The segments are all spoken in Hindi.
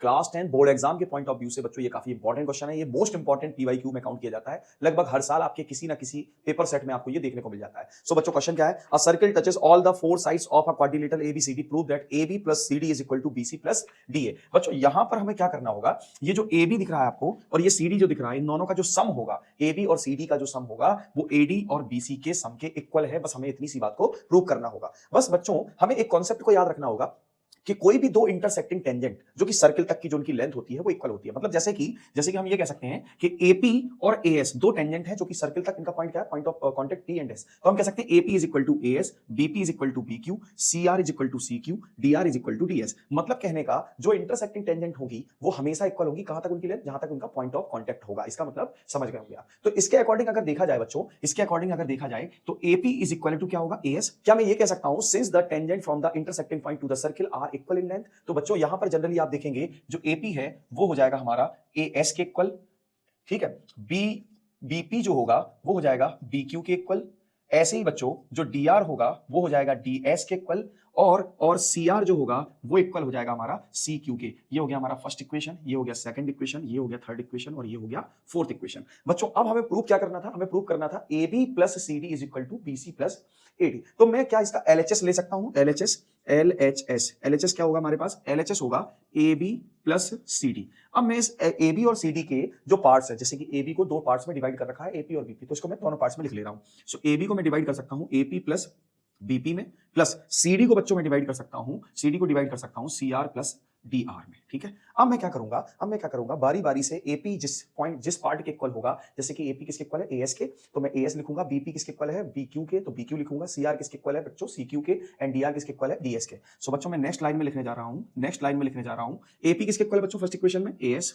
क्लास 10 बोर्ड एग्जाम के पॉइंट ऑफ व्यू से बच्चों ये काफी इंपॉर्टेंट क्वेश्चन है। ये मोस्ट इंपॉर्टेंट पीवाईक्यू में काउंट किया जाता है। लगभग हर साल आपके किसी ना किसी पेपर सेट में आपको ये देखने को मिल जाता है। सो बच्चों क्वेश्चन क्या है? A circle touches all the four sides of a quadrilateral ABCD, prove that AB plus CD is equal to BC plus DA। बच्चों यहां पर हमें क्या करना होगा, ये जो AB दिख रहा है आपको और ये CD जो दिख रहा है, इन दोनों का जो सम होगा, AB और CD का जो सम होगा वो AD और BC के सम के इक्वल है। बस हमें इतनी सी बात को प्रूव करना होगा। बस बच्चों हमें एक कॉन्सेप्ट को याद रखना होगा कि कोई भी दो इंटरसेक्टिंग टेंजेंट जो कि सर्कल तक की जो उनकी लेंथ होती है वो इक्वल होती है। मतलब जैसे कि हम ये कह सकते हैं कि AP और AS दो टेंजेंट है जो कि सर्कल तक इनका पॉइंट क्या है, point of contact P and S। तो हम कह सकते हैं AP is equal to AS, BP is equal to BQ, CR is equal to CQ, DR is equal to DS। मतलब कहने का जो इंटरसेक्टिंग टेंजेंट होगी वो हमेशा इक्वल होगी कहां तक उनकी लेंथ, जहां तक उनका पॉइंट ऑफ कांटेक्ट होगा। इसका मतलब समझ गए होंगे आप। तो इसके अकॉर्डिंग अगर देखा जाए बच्चों, इसके अकॉर्डिंग अगर देखा जाए तो AP इज इक्वल टू क्या होगा, AS। क्या मैं ये कह सकता हूं since the tangent from the intersecting point to the circle are equal in length. तो बच्चों यहां पर जनरली आप देखेंगे जो AP है वो हो जाएगा हमारा AS के इक्वल, ठीक है। BP जो होगा वो हो जाएगा BQ के इक्वल। ऐसे ही बच्चों जो DR होगा वो हो जाएगा DS के इक्वल, और CR जो होगा वो इक्वल हो जाएगा हमारा CQ के। ये हो गया हमारा फर्स्ट इक्वेशन, ये हो गया सेकंड इक्वेशन, ये हो गया थर्ड इक्वेशन और ये हो गया फोर्थ इक्वेशन। बच्चों अब हमें प्रूव क्या करना था, हमें प्रूव करना था AB plus CD is equal to BC plus AD। तो मैं क्या इसका LHS ले सकता हूं, LHS क्या होगा हमारे पास, LHS होगा AB प्लस CD। अब मैं इस AB और CD के जो पार्ट्स है, जैसे कि AB को दो पार्ट्स में डिवाइड कर रखा है AP और BP, तो इसको मैं दोनों पार्ट्स में लिख ले रहा हूं। सो AB को मैं डिवाइड कर सकता हूं AP प्लस BP में, प्लस CD को बच्चों में डिवाइड कर सकता हूं, CD को डिवाइड कर सकता हूं CR प्लस DR में, ठीक है। अब मैं क्या करूंगा, बारी बारी से AP जिस पार्ट के इक्वल होगा, जैसे कि AP किसके इक्वल है, AS के, तो मैं AS लिखूंगा। BP किसके इक्वल है, BQ के, तो BQ लिखूंगा। CR किसके इक्वल है बच्चों, CQ के, एंड DR किसके इक्वल है, DS के। सो बच्चों मैं नेक्स्ट लाइन में लिखने जा रहा हूं, AP किसके इक्वल है बच्चों फर्स्ट इक्वेशन में, AS,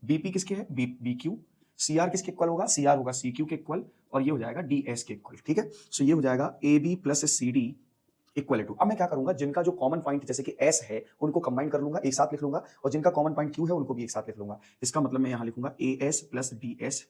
BP किसके है, BQ, CR किसके इक्वल होगा, CR होगा CQ के इक्वल, और ये हो जाएगा DS के इक्वल, ठीक है। सो ये हो जाएगा AB plus CD equal to. अब मैं क्या करूंगा, जिनका जो कॉमन पॉइंट जैसे कि S है उनको कंबाइन कर लूंगा, एक साथ लिख लूंगा, और जिनका कॉमन पॉइंट Q है उनको भी एक साथ लिख लूंगा। इसका मतलब मैं यहां लिखूंगा AS plus DS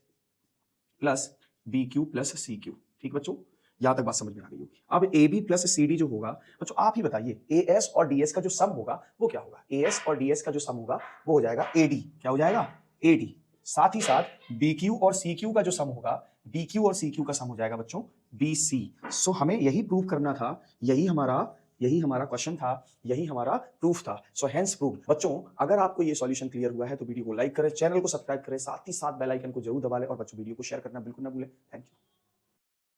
plus BQ plus CQ, ठीक बच्चों, यहां तक बात समझ में आ गई होगी। अब AB प्लस CD जो होगा बच्चों आप ही बताइए, AS और DS का जो सम होगा वो क्या होगा, AS और DS का जो सम होगा वो हो जाएगा AD। क्या हो जाएगा, AD। साथ ही साथ BQ और CQ का जो सम होगा, BQ और CQ का सम हो जाएगा बच्चों BC। सो हमें यही प्रूव करना था, यही हमारा क्वेश्चन था, यही हमारा प्रूफ था। So hence prove. बच्चों अगर आपको ये सॉल्यूशन क्लियर हुआ है तो वीडियो को लाइक करें, चैनल को सब्सक्राइब करें, साथ ही साथ बेल आइकन को जरूर दबा लें, और बच्चों वीडियो को शेयर करना बिल्कुल ना भूलें। Thank you.